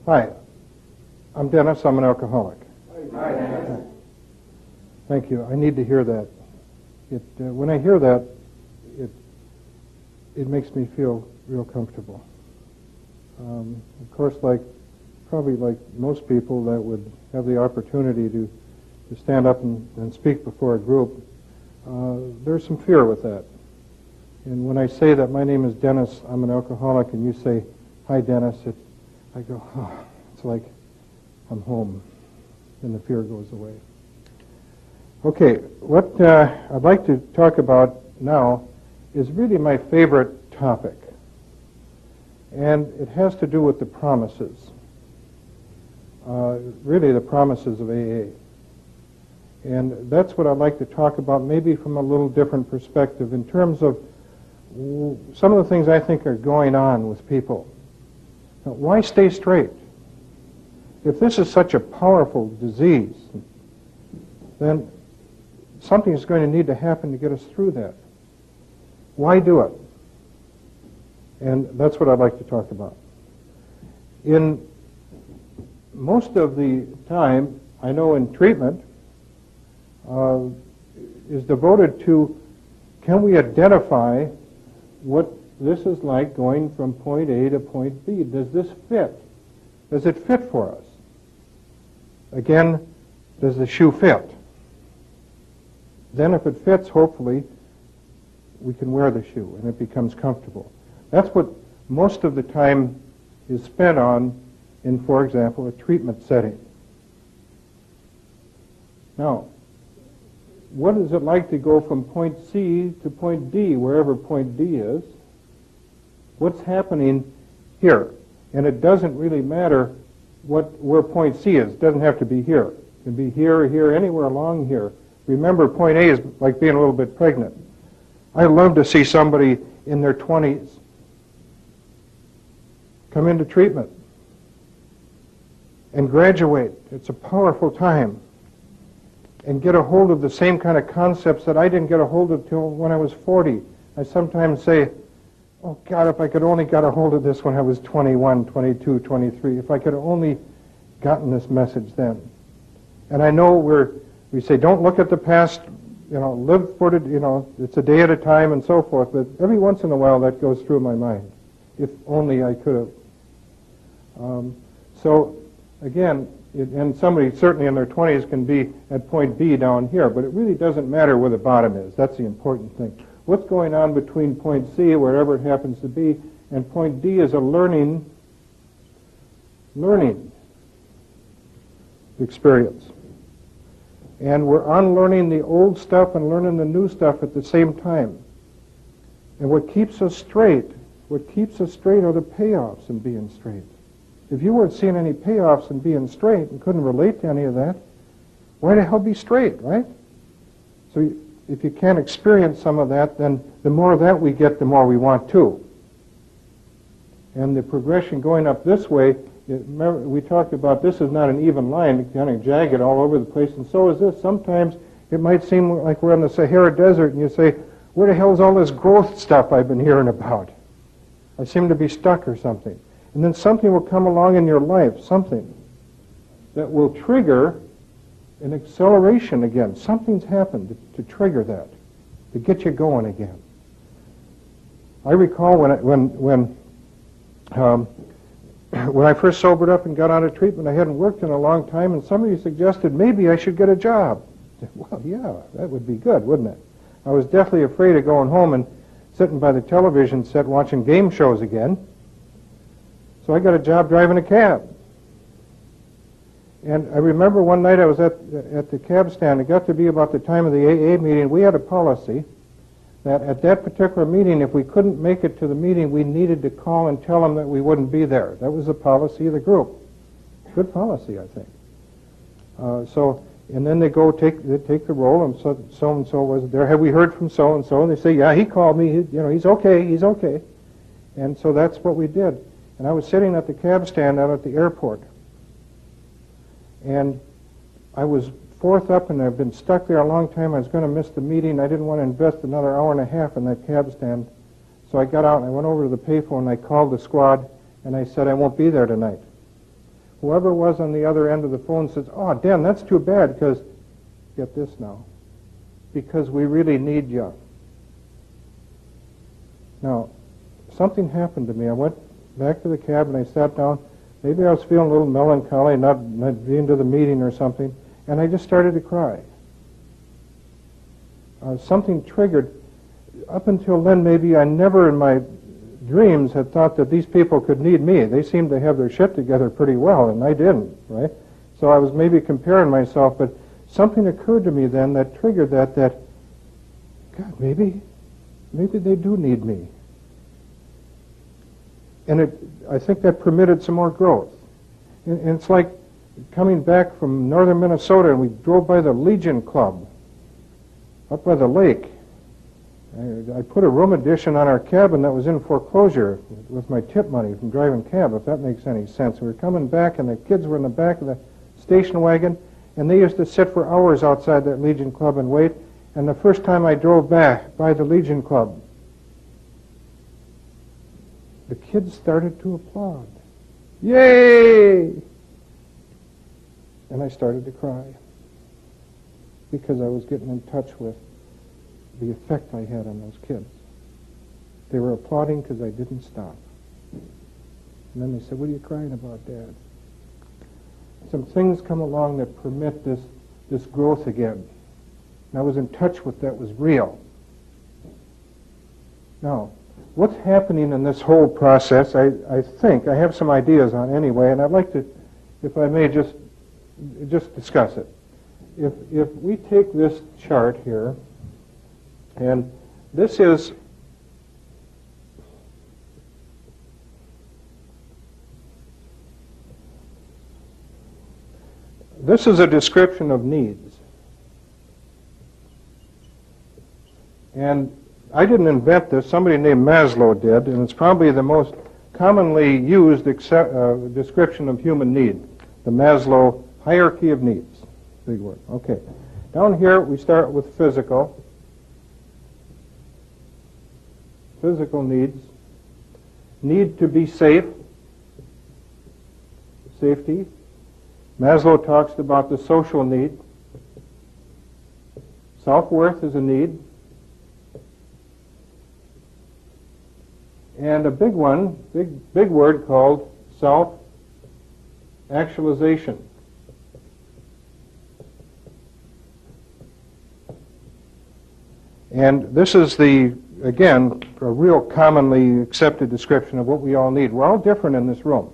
Hi, I'm Dennis. I'm an alcoholic. Hi, Dennis. Thank you. I need to hear that. When I hear that, it makes me feel real comfortable. Of course, probably like most people that would have the opportunity to stand up and speak before a group, there's some fear with that. And when I say that my name is Dennis, I'm an alcoholic, and you say, hi, Dennis, I go, oh, it's like I'm home, and the fear goes away. Okay, what I'd like to talk about now is really my favorite topic, and it has to do with the promises, really the promises of AA. And that's what I'd like to talk about, maybe from a little different perspective, in terms of some of the things I think are going on with people. Now, why stay straight? If this is such a powerful disease, then something is going to need to happen to get us through that. Why do it? And that's what I'd like to talk about. In most of the time, I know in treatment, is devoted to, can we identify what this is like going from point A to point B? Does this fit? Does it fit for us? Again, does the shoe fit? Then if it fits, hopefully, we can wear the shoe and it becomes comfortable. That's what most of the time is spent on in, for example, a treatment setting. Now, what is it like to go from point C to point D, wherever point D is? What's happening here? And it doesn't really matter where point C is. It doesn't have to be here. It can be here or here, anywhere along here. Remember, point A is like being a little bit pregnant. I love to see somebody in their 20s come into treatment and graduate. It's a powerful time. And get a hold of the same kind of concepts that I didn't get a hold of till when I was 40. I sometimes say, oh God, if I could only got a hold of this when I was 21, 22, 23, if I could have only gotten this message then. And I know we say, don't look at the past, live for it, it's a day at a time and so forth, but every once in a while that goes through my mind. If only I could have. So, again, and somebody certainly in their 20s can be at point B down here, but it really doesn't matter where the bottom is. That's the important thing. What's going on between point C, wherever it happens to be, and point D is a learning experience. And we're unlearning the old stuff and learning the new stuff at the same time. And what keeps us straight are the payoffs in being straight. If you weren't seeing any payoffs in being straight and couldn't relate to any of that, why the hell be straight, right? So if you can't experience some of that, then the more of that we get, the more we want to. And the progression going up this way, remember we talked about this is not an even line, it's kind of jagged all over the place, and so is this. Sometimes it might seem like we're in the Sahara Desert, and you say, where the hell is all this growth stuff I've been hearing about? I seem to be stuck or something. And then something will come along in your life, something that will trigger an acceleration again. Something's happened to trigger that, to get you going again. I recall when I first sobered up and got out of treatment, I hadn't worked in a long time, and somebody suggested maybe I should get a job. I said, well, yeah, that would be good, wouldn't it? I was deathly afraid of going home and sitting by the television set watching game shows again. So I got a job driving a cab. And I remember one night I was at the cab stand. It got to be about the time of the AA meeting. We had a policy that at that particular meeting, if we couldn't make it to the meeting, we needed to call and tell them that we wouldn't be there. That was the policy of the group. Good policy, I think. And then they take the roll, and so-and-so was there. Have we heard from so-and-so? And they say, yeah, he called me. He's okay. And so that's what we did. And I was sitting at the cab stand out at the airport. And I was fourth up, and I've been stuck there a long time. I was going to miss the meeting. I didn't want to invest another hour and a half in that cab stand. So I got out, and I went over to the payphone, and I called the squad, and I said, I won't be there tonight. whoever was on the other end of the phone says, "Oh, Dan, that's too bad, because," get this now, "because we really need you." Now, something happened to me. I went back to the cab and I sat down. Maybe I was feeling a little melancholy, not being to the meeting or something, and I just started to cry. Something triggered. Up until then, maybe I never in my dreams had thought that these people could need me. They seemed to have their shit together pretty well, and I didn't, right? So I was maybe comparing myself, but something occurred to me then that triggered that God, maybe they do need me. And I think that permitted some more growth. And it's like coming back from northern Minnesota, and we drove by the Legion Club up by the lake. I put a room addition on our cabin that was in foreclosure with my tip money from driving cab, if that makes any sense. We were coming back, and the kids were in the back of the station wagon, and they used to sit for hours outside that Legion Club and wait. And the first time I drove back by the Legion Club, the kids started to applaud. Yay! And I started to cry because I was getting in touch with the effect I had on those kids. They were applauding because I didn't stop. And then they said, "What are you crying about, Dad?" Some things come along that permit this growth again. And I was in touch with that was real. Now, what's happening in this whole process, I think, I have some ideas on anyway, and I'd like to, if I may, just discuss it. If we take this chart here, and this is a description of needs. And I didn't invent this. Somebody named Maslow did, and it's probably the most commonly used description of human need, the Maslow hierarchy of needs. Big word. Okay. Down here we start with physical. Physical needs. Need to be safe. Safety. Maslow talks about the social need. Self-worth is a need. And a big one, big word called self-actualization. And this is again, a real commonly accepted description of what we all need. We're all different in this room.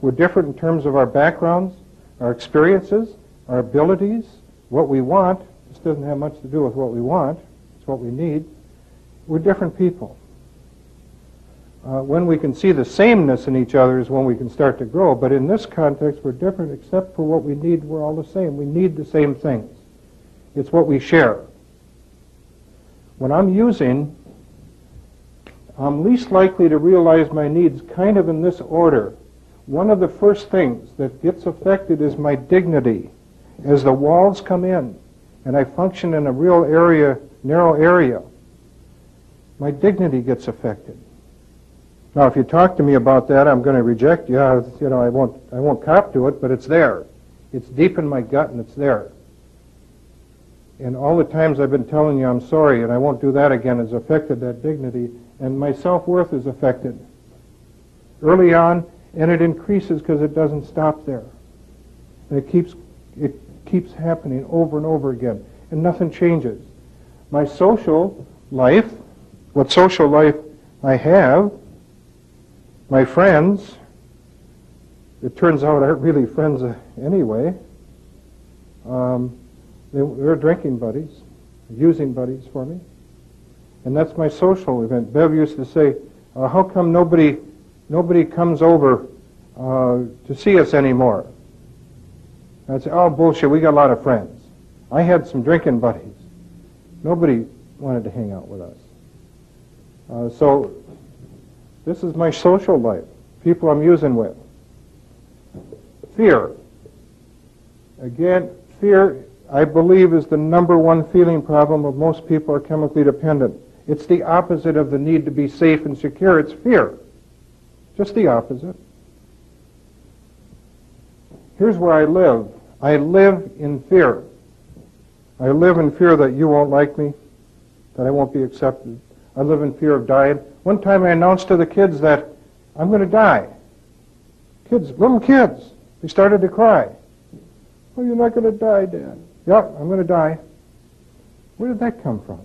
We're different in terms of our backgrounds, our experiences, our abilities, what we want. This doesn't have much to do with what we want. It's what we need. We're different people. When we can see the sameness in each other is when we can start to grow. But in this context, we're different except for what we need. We're all the same. We need the same things. It's what we share. When I'm using, I'm least likely to realize my needs kind of in this order. One of the first things that gets affected is my dignity. As the walls come in and I function in a real area, narrow area, my dignity gets affected. Now, if you talk to me about that, I'm going to reject you. I won't cop to it, but it's there. It's deep in my gut, and it's there. And all the times I've been telling you I'm sorry, and I won't do that again, has affected that dignity, and my self-worth is affected early on, and it increases because it doesn't stop there. And it keeps happening over and over again, and nothing changes. My social life, what social life I have, my friends, it turns out aren't really friends anyway. They're drinking buddies, using buddies for me. And that's my social event. Bev used to say, how come nobody comes over to see us anymore? And I'd say, oh, bullshit, we got a lot of friends. I had some drinking buddies. Nobody wanted to hang out with us. So this is my social life, people I'm using with. Fear. Again, fear, I believe, is the number one feeling problem of most people are chemically dependent. It's the opposite of the need to be safe and secure. It's fear. Just the opposite. here's where I live. I live in fear. I live in fear that you won't like me, that I won't be accepted. I live in fear of dying. One time I announced to the kids that I'm going to die. Kids, little kids, they started to cry. Oh, you're not going to die, Dad. Yeah, I'm going to die. Where did that come from?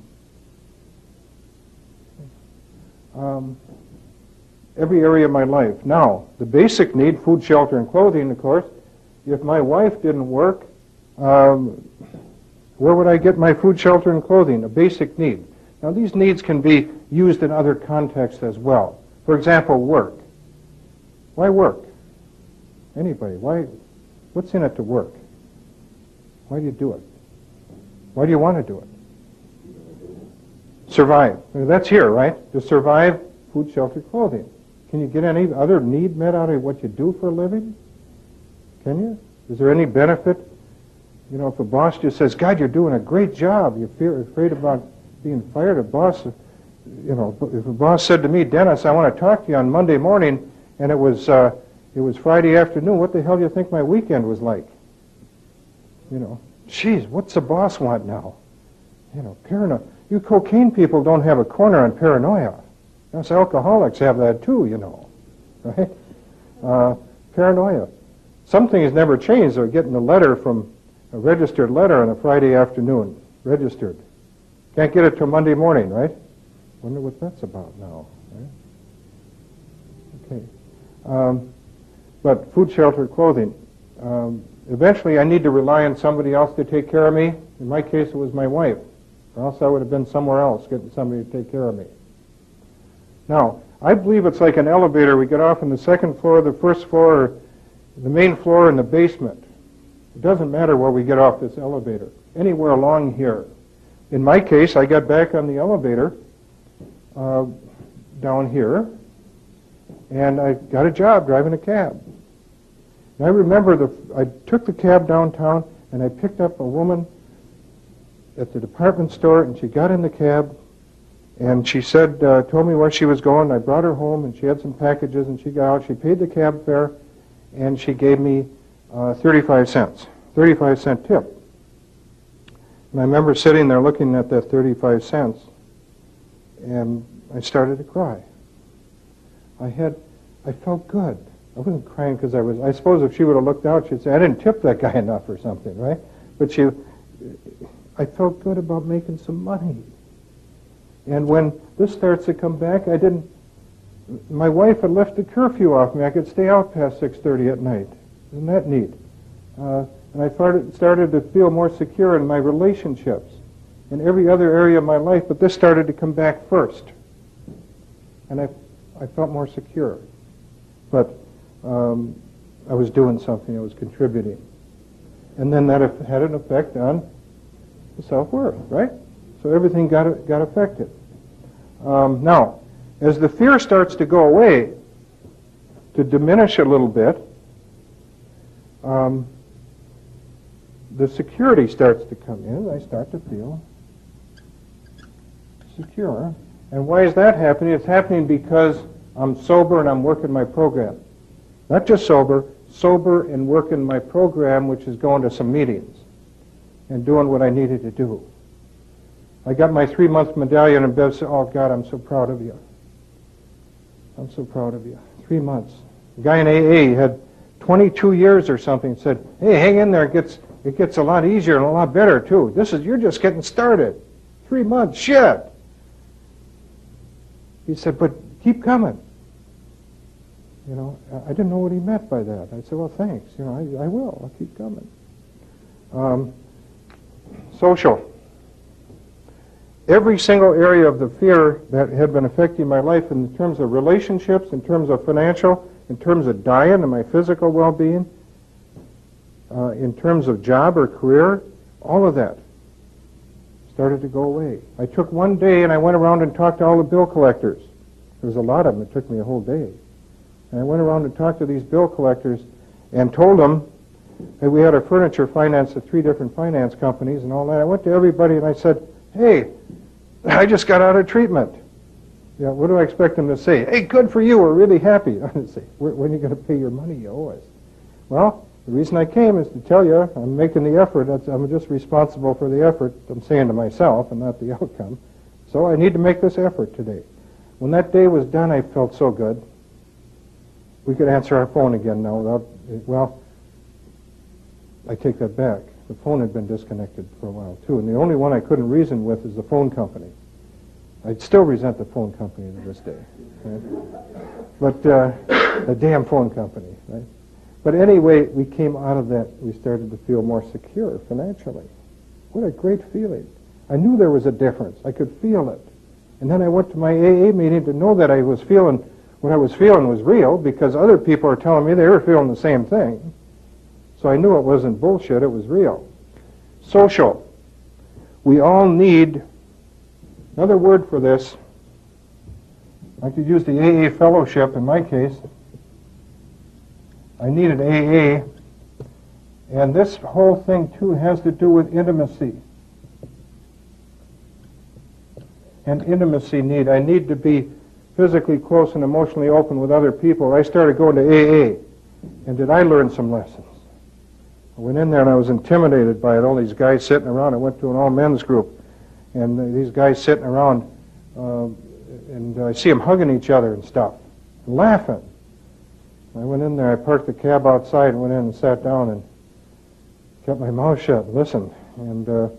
Every area of my life. Now, the basic need, food, shelter, and clothing, of course. If my wife didn't work, where would I get my food, shelter, and clothing? A basic need. Now, these needs can be used in other contexts as well. For example, work. Why work? Anybody? Why? What's in it to work? Why do you do it? Why do you want to do it? Survive. That's here, right? To survive, food, shelter, clothing. Can you get any other need met out of what you do for a living? Can you? Is there any benefit? You know, if a boss just says, God, you're doing a great job, you're afraid about being fired, a boss, you know, if a boss said to me, Dennis, I want to talk to you on Monday morning, and it was Friday afternoon, what the hell do you think my weekend was like? You know, geez, what's the boss want now? You know, paranoia. You cocaine people don't have a corner on paranoia. Us alcoholics have that too, you know, right? Paranoia. Something has never changed. They're getting a letter from a registered letter on a Friday afternoon, registered. Can't get it till Monday morning, right? Wonder what that's about now, right? Okay. But food, shelter, clothing. Eventually I need to rely on somebody else to take care of me. In my case, it was my wife. Or else I would have been somewhere else getting somebody to take care of me. Now, I believe it's like an elevator. We get off on the second floor, the first floor, or the main floor, and the basement. It doesn't matter where we get off this elevator. Anywhere along here. In my case, I got back on the elevator down here, and I got a job driving a cab. And I remember I took the cab downtown, and I picked up a woman at the department store, and she got in the cab, and she said, told me where she was going. I brought her home, and she had some packages, and she got out. She paid the cab fare, and she gave me 35 cents, 35-cent tip. And I remember sitting there looking at that 35 cents, and I started to cry. I felt good. I wasn't crying because I suppose if she would have looked out, she'd say, I didn't tip that guy enough or something, right? But I felt good about making some money. And when this starts to come back, my wife had left the curfew off me. I could stay out past 6:30 at night. Isn't that neat? And I started to feel more secure in my relationships, in every other area of my life, but this started to come back first. And I felt more secure. But I was doing something, I was contributing. And then that had an effect on the self-worth, right? So everything got affected. Now, as the fear starts to go away, to diminish a little bit, the security starts to come in. I start to feel secure. And why is that happening? It's happening because I'm sober and I'm working my program. Not just sober and working my program, which is going to some meetings and doing what I needed to do. I got my 3-month medallion, and Bev said, oh, God, I'm so proud of you. I'm so proud of you. 3 months. A guy in AA had 22 years or something, said, hey, hang in there. It gets a lot easier and a lot better, too. You're just getting started. 3 months, shit. He said, but keep coming. You know, I didn't know what he meant by that. I said, well, thanks. You know, I will. I'll keep coming. Social. Every single area of the fear that had been affecting my life in terms of relationships, in terms of financial, in terms of diet and my physical well-being, in terms of job or career, all of that started to go away. I took one day and I went around and talked to all the bill collectors. There was a lot of them. It took me a whole day. And I went around and talked to these bill collectors and told them that we had our furniture financed at 3 different finance companies and all that. I went to everybody and I said, hey, I just got out of treatment. Yeah, what do I expect them to say? Hey, good for you, we're really happy. I say, when are you going to pay your money you owe us? Well, The reason I came is to tell you I'm making the effort. I'm just responsible for the effort, I'm saying to myself, and not the outcome. So I need to make this effort today. When that day was done, I felt so good. We could answer our phone again now without, well, I take that back. The phone had been disconnected for a while, too, and the only one I couldn't reason with is the phone company. I'd still resent the phone company to this day. Right? But the damn phone company, right? But anyway, we came out of that. We started to feel more secure financially. What a great feeling. I knew there was a difference. I could feel it. And then I went to my AA meeting to know that I was feeling, what I was feeling was real, because other people are telling me they were feeling the same thing. So I knew it wasn't bullshit, it was real. Social. We all need, another word for this, I could use the AA fellowship in my case. I needed AA, and this whole thing too has to do with intimacy. And intimacy need. I need to be physically close and emotionally open with other people. I started going to AA, and did I learn some lessons? I went in there and I was intimidated by it. All these guys sitting around. I went to an all-men's group, and these guys sitting around, and I see them hugging each other and stuff, and laughing. I went in there, I parked the cab outside and went in and sat down and kept my mouth shut and listened. And there's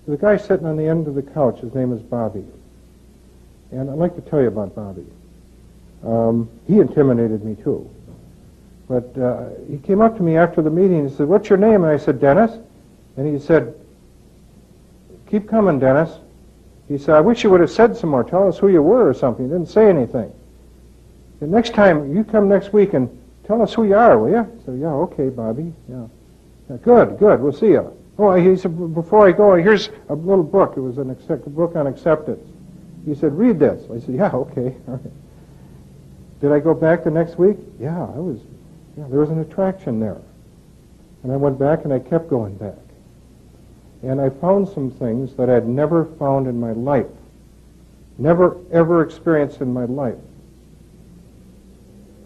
a guy sitting on the end of the couch. His name is Bobby. And I'd like to tell you about Bobby. He intimidated me too. But he came up to me after the meeting and he said, "What's your name?" And I said, "Dennis." And he said, "Keep coming, Dennis." He said, "I wish you would have said some more. Tell us who you were or something." He didn't say anything. The next time, you come next week and tell us who you are, will you? I said, "Yeah, okay, Bobby. Yeah. Good, we'll see you." Oh, he said, "Before I go, here's a little book." It was a book on acceptance. He said, "Read this." I said, "Yeah, okay." All right. Did I go back the next week? Yeah, there was an attraction there. And I went back and I kept going back. And I found some things that I'd never found in my life. Never, ever experienced in my life.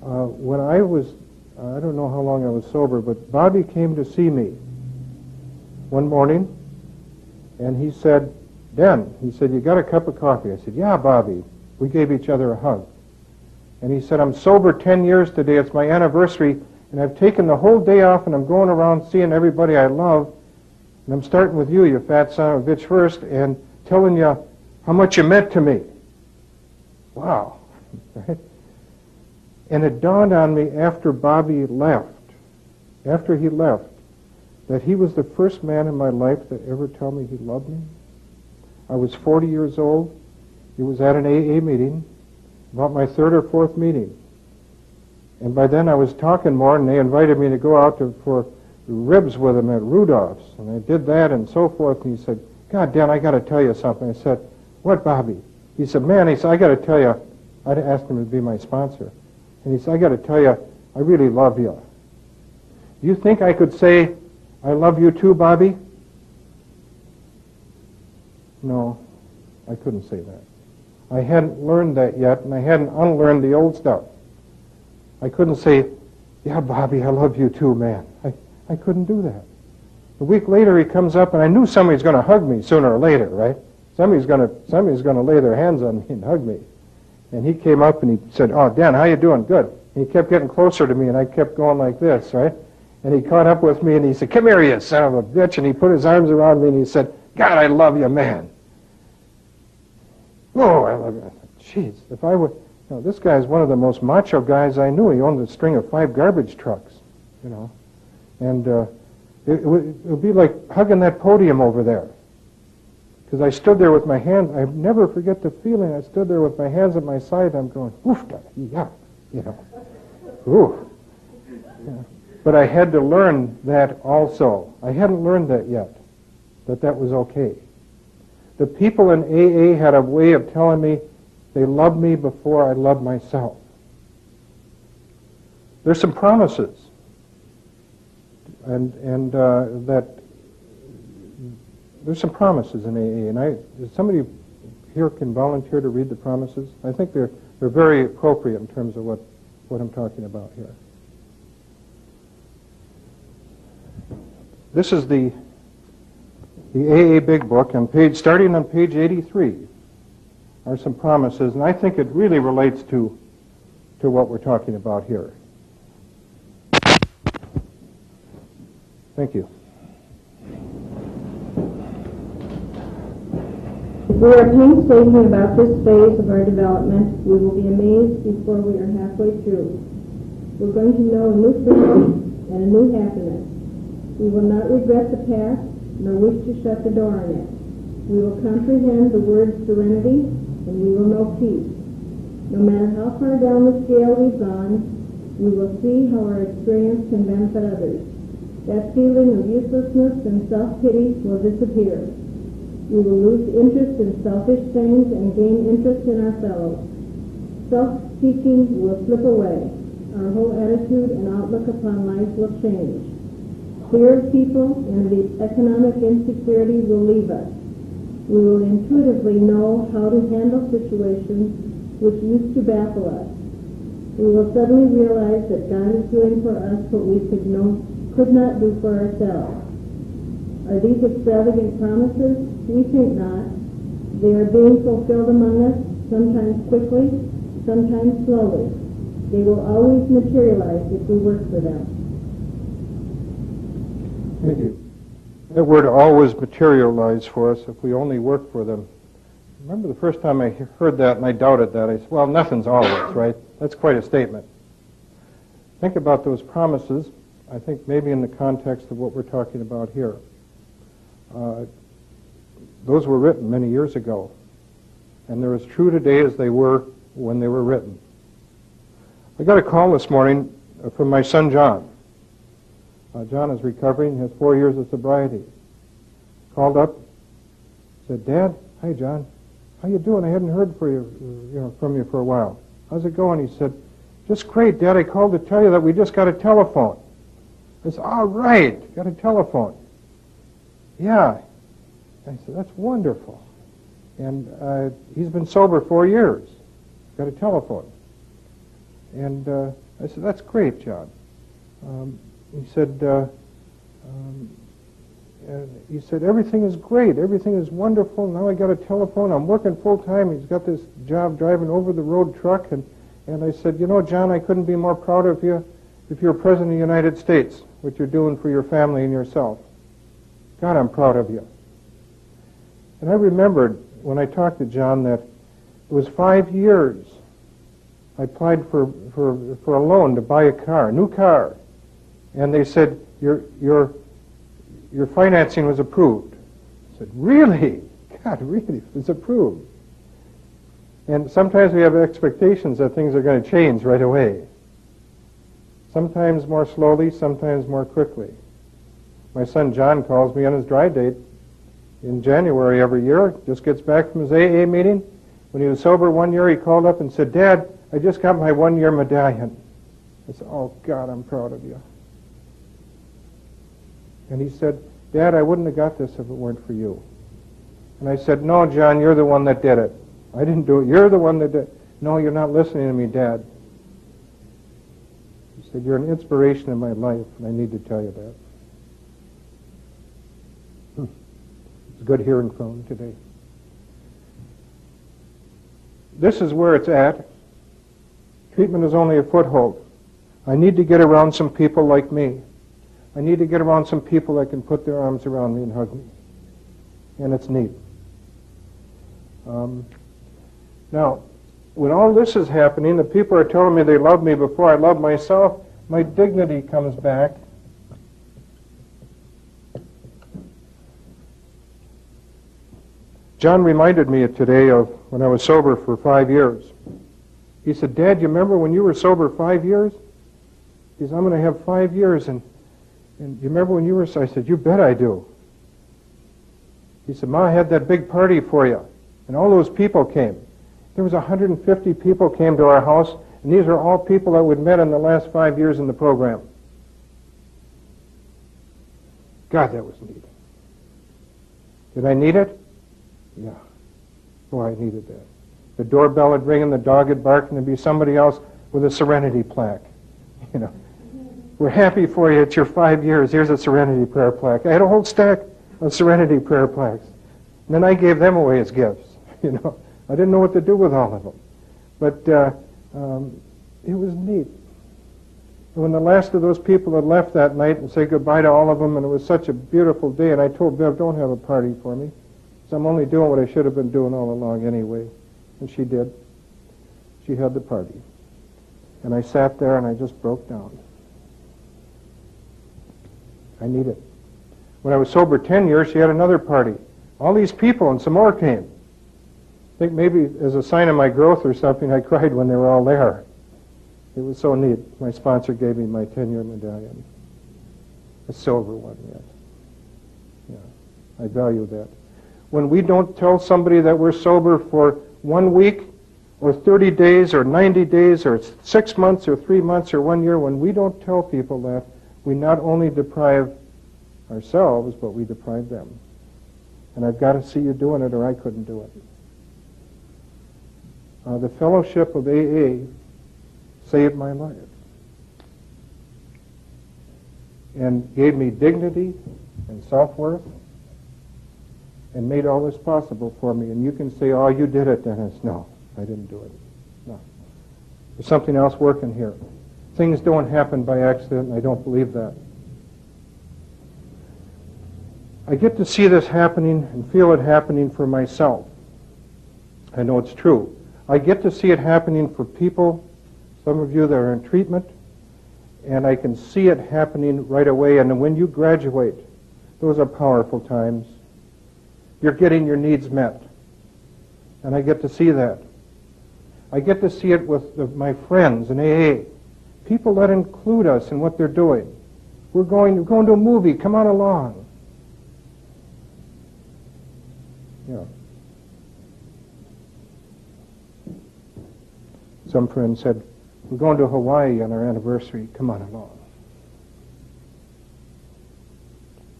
When I was, I don't know how long I was sober, but Bobby came to see me one morning, and he said, "Den," he said, "you got a cup of coffee?" I said, "Yeah, Bobby." We gave each other a hug. And he said, "I'm sober 10 years today. It's my anniversary, and I've taken the whole day off, and I'm going around seeing everybody I love, and I'm starting with you, you fat son of a bitch, first, and telling you how much you meant to me." Wow. Right? And it dawned on me after Bobby left, after he left, that he was the first man in my life that ever told me he loved me. I was 40 years old. He was at an AA meeting, about my third or fourth meeting. And by then I was talking more, and they invited me to go out for ribs with him at Rudolph's. And I did that and so forth. And he said, "God damn, I got to tell you something." I said, "What, Bobby?" He said, "Man," he said, "I got to tell you." I asked him to be my sponsor. And he said, "I got to tell you, I really love you." Do you think I could say, "I love you too, Bobby"? No, I couldn't say that. I hadn't learned that yet, and I hadn't unlearned the old stuff. I couldn't say, "Yeah, Bobby, I love you too, man." I couldn't do that. A week later, he comes up, and I knew somebody's going to hug me sooner or later, right? Somebody's going to lay their hands on me and hug me. And he came up and he said, "Oh, Dan, how you doing?" "Good." And he kept getting closer to me, and I kept going like this, right? And he caught up with me, and he said, "Come here, you son of a bitch." And he put his arms around me, and he said, "God, I love you, man." "Oh, I love you." I thought, jeez, if I would, this guy is one of the most macho guys I knew. He owned a string of 5 garbage trucks, And it would be like hugging that podium over there. Because I stood there with my hands, I never forget the feeling. I stood there with my hands at my side, I'm going, "Oof, yeah," Ooh. Yeah. But I had to learn that also. I hadn't learned that yet, that was okay. The people in AA had a way of telling me they loved me before I loved myself. There's some promises, and that there's some promises in AA. And if somebody here can volunteer to read the promises, I think they're very appropriate in terms of what I'm talking about here. This is the AA Big Book, and starting on page 83 are some promises, and I think it really relates to what we're talking about here. Thank you. If we are painstaking about this phase of our development, we will be amazed before we are halfway through. We're going to know a new freedom and a new happiness. We will not regret the past, nor wish to shut the door on it. We will comprehend the word serenity, and we will know peace. No matter how far down the scale we've gone, we will see how our experience can benefit others. That feeling of uselessness and self-pity will disappear. We will lose interest in selfish things and gain interest in our fellows. Self-seeking will slip away. Our whole attitude and outlook upon life will change. Fear of people and the economic insecurity will leave us. We will intuitively know how to handle situations which used to baffle us. We will suddenly realize that God is doing for us what we could not do for ourselves. Are these extravagant promises? We think not. They are being fulfilled among us, sometimes quickly, sometimes slowly. They will always materialize if we work for them. Thank you. That word always materialize for us if we only work for them. I remember the first time I heard that and I doubted that. I said, well, nothing's always, right? That's quite a statement. Think about those promises, I think maybe in the context of what we're talking about here. Those were written many years ago, and they're as true today as they were when they were written. I got a call this morning from my son John. John is recovering, has 4 years of sobriety. Called up, said, Dad, hi John, how you doing? I hadn't heard from you for a while. How's it going? He said, just great, Dad. I called to tell you that we just got a telephone. I said, all right, got a telephone. Yeah. I said, that's wonderful. And he's been sober 4 years. Got a telephone. And I said, that's great, John. He said, everything is great. Everything is wonderful. Now I got a telephone. I'm working full time. He's got this job driving over-the-road truck. And I said, you know, John, I couldn't be more proud of you if you're President of the United States, what you're doing for your family and yourself. God, I'm proud of you. And I remembered when I talked to John that it was 5 years. I applied for a loan to buy a car, a new car. And they said, your financing was approved. I said, really? God, really? It was approved. And sometimes we have expectations that things are going to change right away. Sometimes more slowly, sometimes more quickly. My son John calls me on his dry date in January every year, just gets back from his AA meeting. When he was sober 1 year, he called up and said, Dad, I just got my 1 year medallion. I said, oh, God, I'm proud of you. And he said, Dad, I wouldn't have got this if it weren't for you. And I said, no, John, you're the one that did it. I didn't do it. You're the one that did it. No, you're not listening to me, Dad. He said, you're an inspiration in my life, and I need to tell you that. It's good hearing from him today. This is where it's at. Treatment is only a foothold. I need to get around some people like me. I need to get around some people that can put their arms around me and hug me. And it's neat. Now, when all this is happening, the people are telling me they love me before I love myself, my dignity comes back. John reminded me today of when I was sober for 5 years. He said, Dad, you remember when you were sober 5 years? He said, I'm going to have 5 years, and you remember when you were so? I said, you bet I do. He said, Ma, I had that big party for you, and all those people came. There was 150 people came to our house, and these are all people that we'd met in the last 5 years in the program. God, that was neat. Did I need it? Yeah. Oh, I needed that. The doorbell would ring and the dog would bark and there'd be somebody else with a serenity plaque. You know. We're happy for you. It's your 5 years. Here's a Serenity Prayer plaque. I had a whole stack of Serenity Prayer plaques. And then I gave them away as gifts. You know, I didn't know what to do with all of them. But it was neat. And when the last of those people had left that night and said goodbye to all of them, and it was such a beautiful day, and I told Bev, don't have a party for me. So I'm only doing what I should have been doing all along anyway. And she did. She had the party. And I sat there and I just broke down. I need it. When I was sober 10 years, she had another party. All these people and some more came. I think maybe as a sign of my growth or something, I cried when they were all there. It was so neat. My sponsor gave me my 10-year medallion. A silver one, yes. Yeah, I value that. When we don't tell somebody that we're sober for 1 week or 30 days or 90 days or 6 months or 3 months or 1 year, when we don't tell people that, we not only deprive ourselves, but we deprive them. And I've got to see you doing it or I couldn't do it. The fellowship of AA saved my life and gave me dignity and self-worth and made all this possible for me. And you can say, oh, you did it, Dennis. No, I didn't do it. No. There's something else working here. Things don't happen by accident, and I don't believe that. I get to see this happening and feel it happening for myself. I know it's true. I get to see it happening for people, some of you that are in treatment, and I can see it happening right away. And when you graduate, those are powerful times. You're getting your needs met. And I get to see that. I get to see it with my friends in AA. People that include us in what they're doing. We're going to a movie. Come on along. Yeah. Some friend said, we're going to Hawaii on our anniversary. Come on along.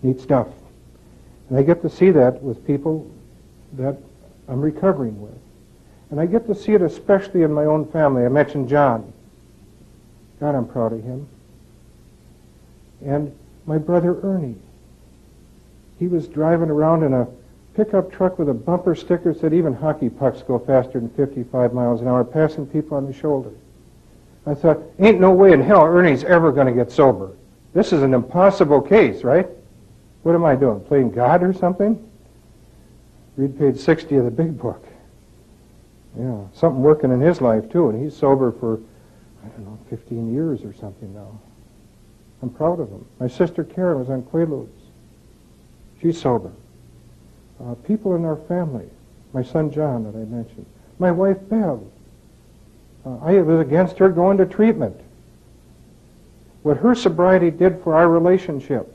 Neat stuff. And I get to see that with people that I'm recovering with. And I get to see it especially in my own family. I mentioned John. God, I'm proud of him. And my brother Ernie. He was driving around in a pickup truck with a bumper sticker that said even hockey pucks go faster than 55 miles an hour, passing people on the shoulder. I thought, ain't no way in hell Ernie's ever going to get sober. This is an impossible case, right? What am I doing, playing God or something? Read page 60 of the big book. Yeah, something working in his life too, and he's sober for, I don't know, 15 years or something now. I'm proud of him. My sister Karen was on Quaaludes. She's sober. People in our family, my son John that I mentioned, my wife Bev. I was against her going to treatment. What her sobriety did for our relationship,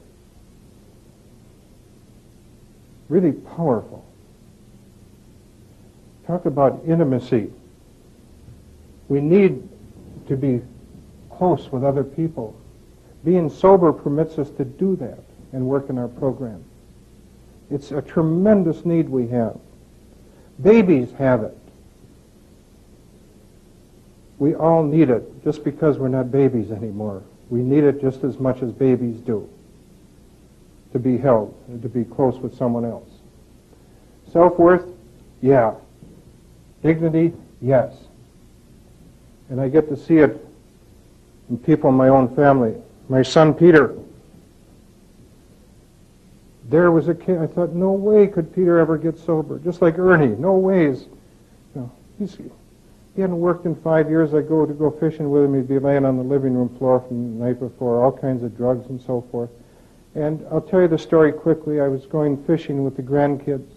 really powerful. Talk about intimacy. We need to be close with other people. Being sober permits us to do that and work in our program. It's a tremendous need we have. Babies have it. We all need it just because we're not babies anymore. We need it just as much as babies do. To be held and to be close with someone else. Self-worth? Yeah. Dignity? Yes. And I get to see it in people in my own family. My son Peter. There was a kid, I thought, no way could Peter ever get sober. Just like Ernie, no ways. You know, he hadn't worked in 5 years. I go fishing with him. He'd be laying on the living room floor from the night before, all kinds of drugs and so forth. And I'll tell you the story quickly. I was going fishing with the grandkids.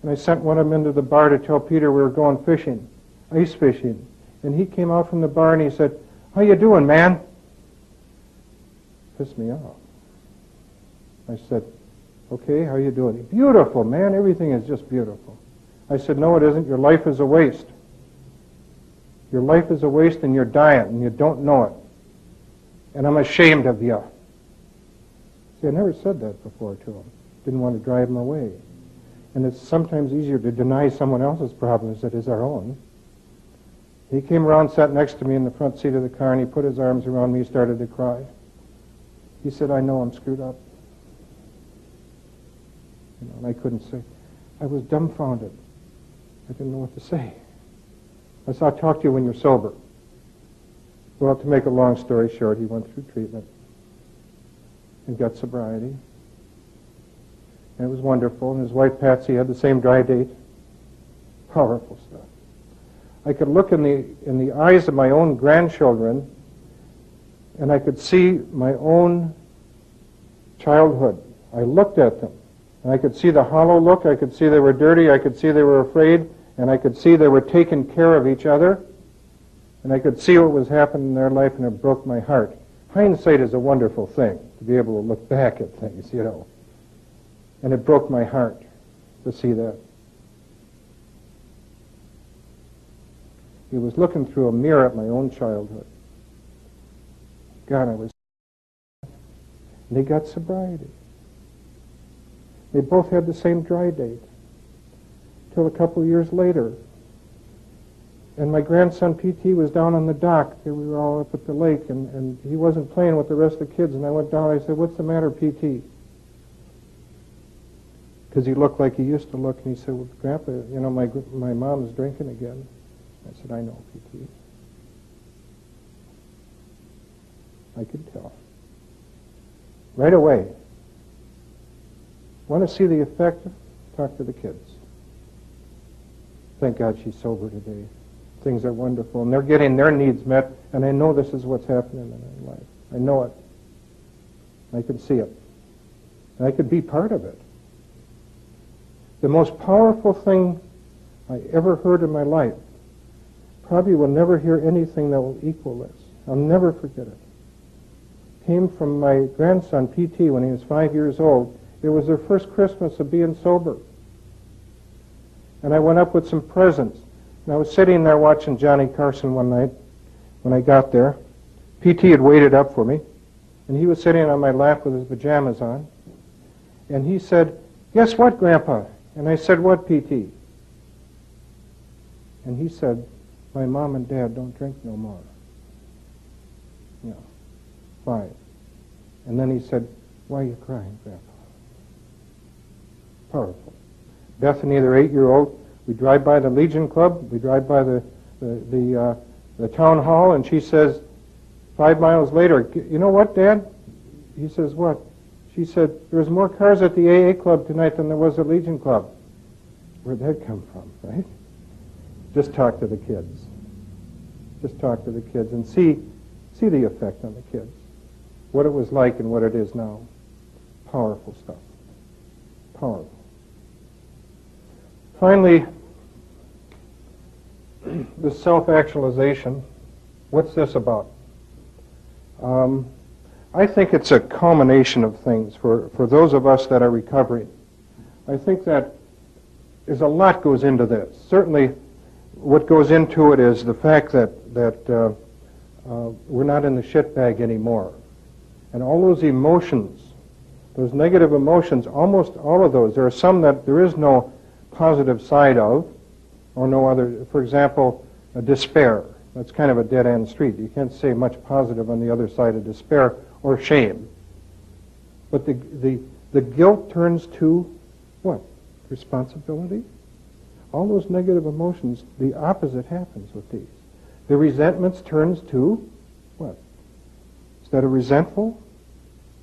And I sent one of them into the bar to tell Peter we were going fishing, ice fishing. And he came out from the bar and he said, how you doing, man? Pissed me off. I said, okay, how you doing? Beautiful, man. Everything is just beautiful. I said, no, it isn't. Your life is a waste. Your life is a waste and you're dying and you don't know it. And I'm ashamed of you. See, I never said that before to him. Didn't want to drive him away. And it's sometimes easier to deny someone else's problems than it is our own. He came around, sat next to me in the front seat of the car, and he put his arms around me. He started to cry. He said, I know I'm screwed up. And I couldn't say. I was dumbfounded. I didn't know what to say. I said, I'll talk to you when you're sober. Well, to make a long story short, he went through treatment and got sobriety. And it was wonderful. And his wife, Patsy, had the same dry date. Powerful stuff. I could look in the eyes of my own grandchildren, and I could see my own childhood. I looked at them, and I could see the hollow look. I could see they were dirty. I could see they were afraid, and I could see they were taking care of each other. And I could see what was happening in their life, and it broke my heart. Hindsight is a wonderful thing, to be able to look back at things, you know. And it broke my heart to see that. He was looking through a mirror at my own childhood. God, I was... And they got sobriety. They both had the same dry date. Till a couple of years later. And my grandson, P.T., was down on the dock. We were all up at the lake, and he wasn't playing with the rest of the kids. And I went down, and I said, what's the matter, P.T.? Because he looked like he used to look. And he said, well, Grandpa, you know, my mom's drinking again. I said, I know, P.T. I could tell. Right away. Want to see the effect? Talk to the kids. Thank God she's sober today. Things are wonderful, and they're getting their needs met, and I know this is what's happening in their life. I know it. I can see it. And I could be part of it. The most powerful thing I ever heard in my life, probably will never hear anything that will equal this. I'll never forget it. Came from my grandson, P.T., when he was 5 years old. It was their first Christmas of being sober. And I went up with some presents. And I was sitting there watching Johnny Carson one night when I got there. P.T. had waited up for me. And he was sitting on my lap with his pajamas on. And he said, guess what, Grandpa? And I said, what, P.T.? And he said, my mom and dad don't drink no more. Yeah. Why? And then he said, why are you crying, Grandpa? Powerful. Bethany, their 8-year-old, we drive by the Legion Club, we drive by the town hall, and she says, 5 miles later, you know what, Dad? He says, what? She said, there's more cars at the AA Club tonight than there was at Legion Club. Where'd that come from, right? Just talk to the kids. Just talk to the kids and see the effect on the kids. What it was like and what it is now. Powerful stuff. Powerful. Finally, the self-actualization. What's this about? I think it's a culmination of things for those of us that are recovering. I think that there's a lot goes into this. Certainly, what goes into it is the fact that we're not in the shit bag anymore. And all those emotions, those negative emotions, almost all of those, there are some that there is no positive side of, or no other. For example, despair. That's kind of a dead-end street. You can't say much positive on the other side of despair or shame. But the guilt turns to what? Responsibility? All those negative emotions, the opposite happens with these. The resentments turns to what? Instead of resentful,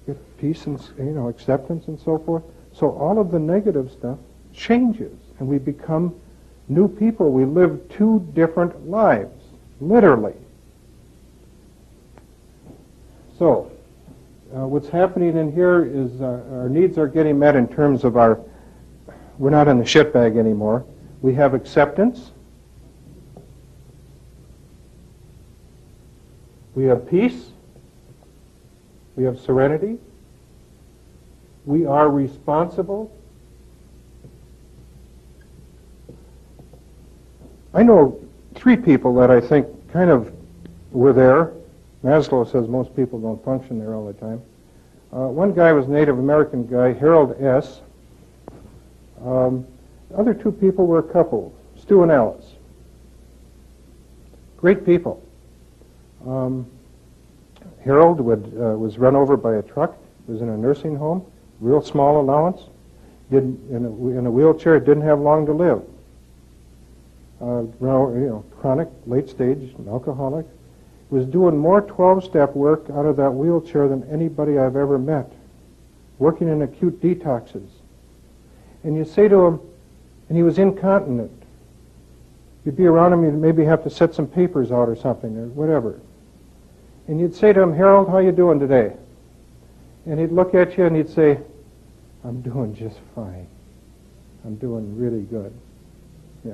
get peace and acceptance and so forth. So all of the negative stuff changes, and we become new people. We live two different lives, literally. So what's happening in here is our needs are getting met in terms of we're not in the shit bag anymore. We have acceptance. We have peace. We have serenity. We are responsible. I know 3 people that I think kind of were there. Maslow says most people don't function there all the time. One guy was a Native American guy, Harold S. The other 2 people were a couple, Stu and Alice. Great people. Harold was run over by a truck, was in a nursing home, real small allowance, in a wheelchair, didn't have long to live. Chronic, late stage, an alcoholic. Was doing more 12-step work out of that wheelchair than anybody I've ever met, working in acute detoxes. And you say to him, and he was incontinent. You'd be around him, you'd maybe have to set some papers out or something, or whatever. And you'd say to him, Harold, how you doing today? And he'd look at you and he'd say, I'm doing just fine. I'm doing really good. Yeah.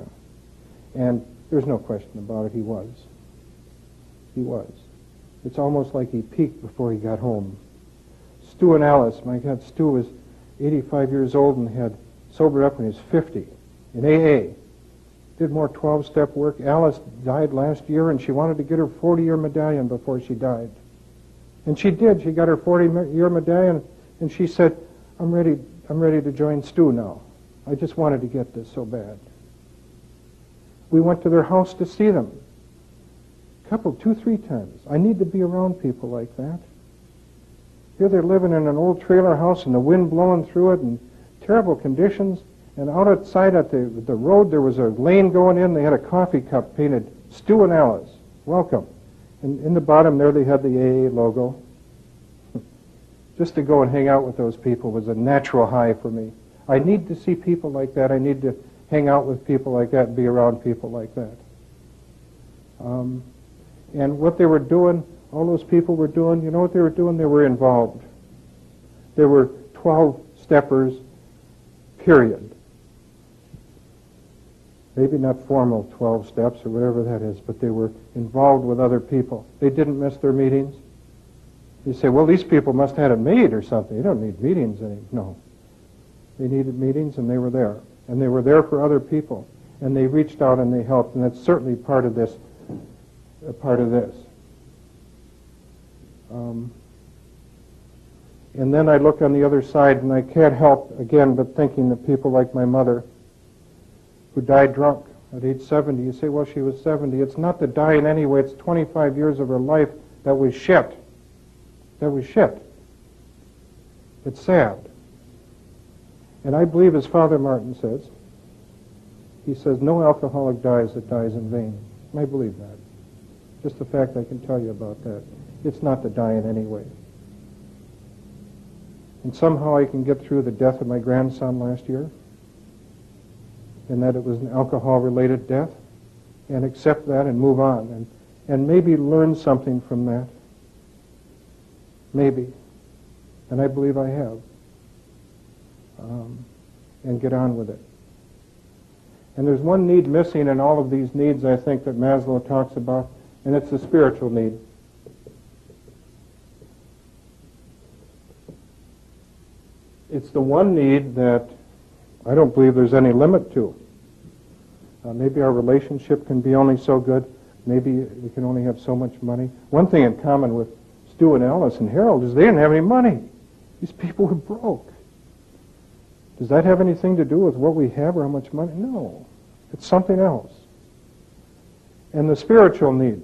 And there's no question about it, he was. He was. It's almost like he peaked before he got home. Stu and Alice, my God, Stu was 85 years old and had sobered up when he was 50 in AA. Did more 12-step work. Alice died last year, and she wanted to get her 40-year medallion before she died. And she did. She got her 40-year medallion, and she said, I'm ready to join Stu now. I just wanted to get this so bad. We went to their house to see them. A couple, 2, 3 times. I need to be around people like that. Here they're living in an old trailer house and the wind blowing through it and terrible conditions. And out outside at the road there was a lane going in. They had a coffee cup painted, Stu and Alice, welcome. And in the bottom there they had the AA logo. Just to go and hang out with those people was a natural high for me. I need to see people like that. I need to hang out with people like that and be around people like that. And what they were doing, all those people were doing, you know what they were doing? They were involved. They were 12-steppers, period. Maybe not formal 12 steps or whatever that is, but they were involved with other people. They didn't miss their meetings. You say, well, these people must have had it made or something. You don't need meetings anymore. No. They needed meetings, and they were there. And they were there for other people. And they reached out and they helped, and that's certainly part of this. And then I look on the other side, and I can't help, again, but thinking of people like my mother, who died drunk at age 70. You say, well, she was 70. It's not the dying anyway. It's 25 years of her life that was shit. That was shit. It's sad. And I believe, as Father Martin says, he says, no alcoholic dies that dies in vain. I believe that. Just the fact I can tell you about that. It's not the dying anyway. And somehow I can get through the death of my grandson last year, and that it was an alcohol-related death, and accept that and move on, and maybe learn something from that. Maybe. And I believe I have. And get on with it. And there's one need missing in all of these needs, I think, that Maslow talks about, and it's the spiritual need. It's the one need that I don't believe there's any limit to. Maybe our relationship can be only so good. Maybe we can only have so much money. One thing in common with Stu and Alice and Harold is they didn't have any money. These people were broke. Does that have anything to do with what we have or how much money? No. It's something else. And the spiritual need.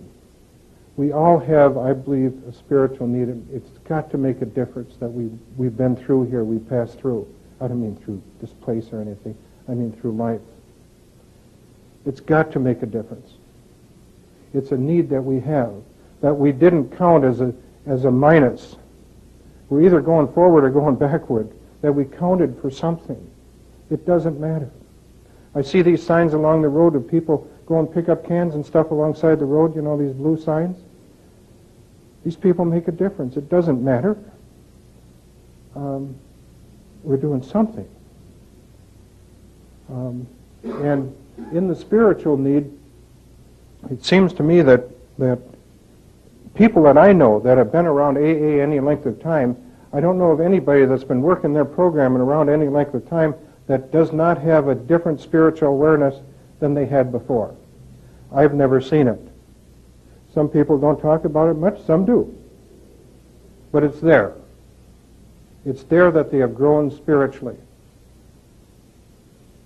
We all have, I believe, a spiritual need. It's got to make a difference that we've been through here, we passed through. I don't mean through this place or anything. I mean through life. It's got to make a difference. It's a need that we have, that we didn't count as a minus. We're either going forward or going backward, that we counted for something. It doesn't matter. I see these signs along the road of people go and pick up cans and stuff alongside the road, you know, these blue signs. These people make a difference. It doesn't matter. We're doing something. And in the spiritual need, it seems to me that people that I know that have been around AA any length of time, I don't know of anybody that's been working their program and around any length of time that does not have a different spiritual awareness than they had before. I've never seen it. Some people don't talk about it much, some do. But it's there. It's there that they have grown spiritually.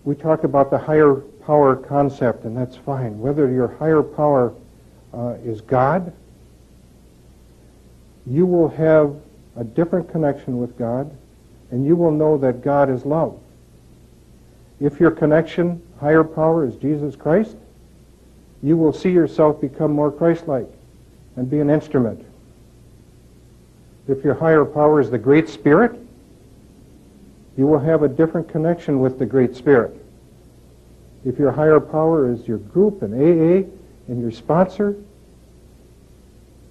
We talk about the higher power concept, and that's fine. Whether your higher power is God, you will have a different connection with God, and you will know that God is love. If your connection, higher power, is Jesus Christ, you will see yourself become more Christ-like and be an instrument. If your higher power is the Great Spirit, you will have a different connection with the Great Spirit. If your higher power is your group and AA and your sponsor,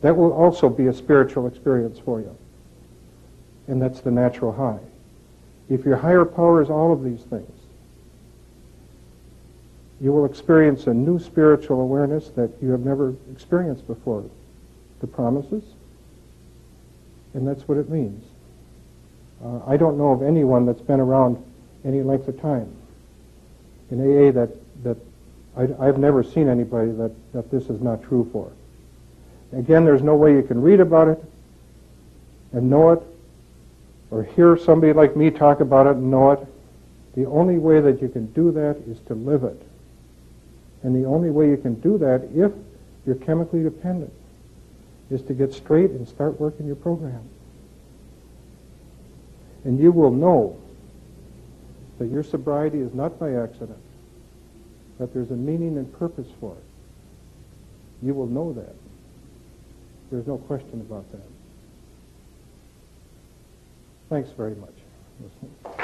that will also be a spiritual experience for you. And that's the natural high. If your higher power is all of these things, you will experience a new spiritual awareness that you have never experienced before. The promises, and that's what it means. I don't know of anyone that's been around any length of time in AA that I've never seen anybody that this is not true for. Again, there's no way you can read about it and know it, or hear somebody like me talk about it and know it. The only way that you can do that is to live it. And the only way you can do that, if you're chemically dependent, is to get straight and start working your program. And you will know that your sobriety is not by accident, that there's a meaning and purpose for it. You will know that. There's no question about that. Thanks very much.